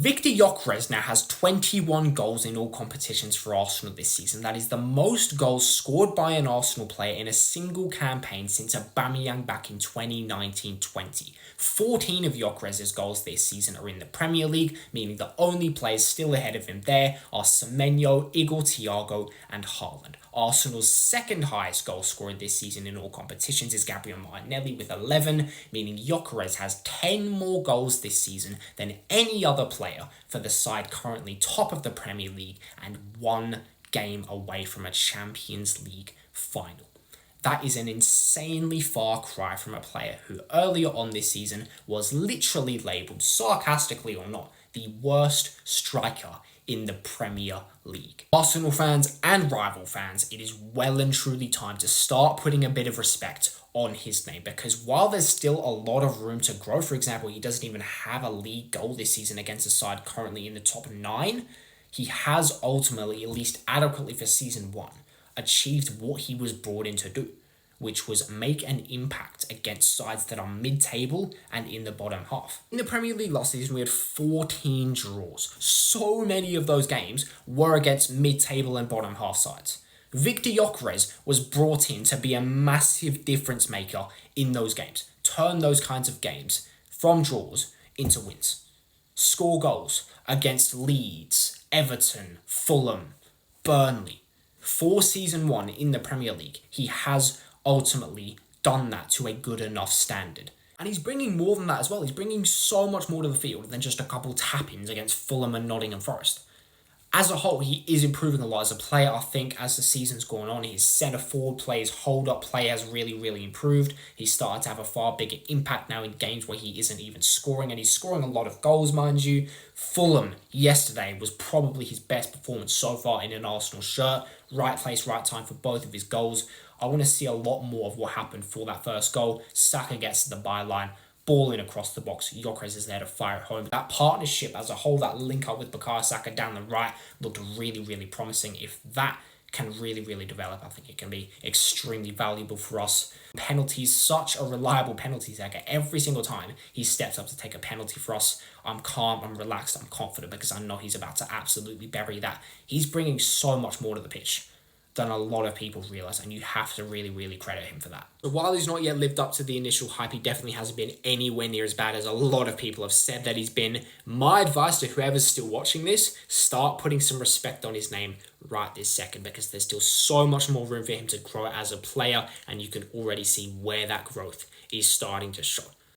Viktor Gyokeres now has 21 goals in all competitions for Arsenal this season. That is the most goals scored by an Arsenal player in a single campaign since Aubameyang back in 2019-20. 14 of Gyokeres' goals this season are in the Premier League, meaning the only players still ahead of him there are Semenyo, Igor Thiago and Haaland. Arsenal's second highest goal scorer this season in all competitions is Gabriel Martinelli with 11, meaning Gyokeres has 10 more goals this season than any other player for the side currently top of the Premier League and one game away from a Champions League final. That is an insanely far cry from a player who earlier on this season was literally labelled, sarcastically or not, the worst striker in the Premier League. Arsenal fans and rival fans, it is well and truly time to start putting a bit of respect on his name, because while there's still a lot of room to grow, for example, he doesn't even have a league goal this season against a side currently in the top 9, he has ultimately, at least adequately for season 1, achieved what he was brought in to do, which was make an impact against sides that are mid-table and in the bottom half. In the Premier League last season, we had 14 draws. So many of those games were against mid-table and bottom half sides. Viktor Gyokeres was brought in to be a massive difference maker in those games. Turn those kinds of games from draws into wins. Score goals against Leeds, Everton, Fulham, Burnley. For season 1 in the Premier League, he has ultimately done that to a good enough standard. And he's bringing more than that as well. He's bringing so much more to the field than just a couple tap-ins against Fulham and Nottingham Forest. As a whole, he is improving a lot as a player. I think as the season's gone on, his centre-forward play, his hold-up play has really improved. He's started to have a far bigger impact now in games where he isn't even scoring, and he's scoring a lot of goals, mind you. Fulham yesterday was probably his best performance so far in an Arsenal shirt. Right place, right time for both of his goals. I want to see a lot more of what happened for that first goal. Saka gets to the byline, ball in across the box. Gyokeres is there to fire it home. That partnership as a whole, that link up with Bukayo Saka down the right, looked really promising. If that can really develop, I think it can be extremely valuable for us. Penalties, such a reliable penalty taker. Every single time he steps up to take a penalty for us, I'm calm, I'm relaxed, I'm confident because I know he's about to absolutely bury that. He's bringing so much more to the pitch than a lot of people realise, and you have to really credit him for that. So while he's not yet lived up to the initial hype, he definitely hasn't been anywhere near as bad as a lot of people have said that he's been. My advice to whoever's still watching this, start putting some respect on his name right this second, because there's still so much more room for him to grow as a player, and you can already see where that growth is starting to show.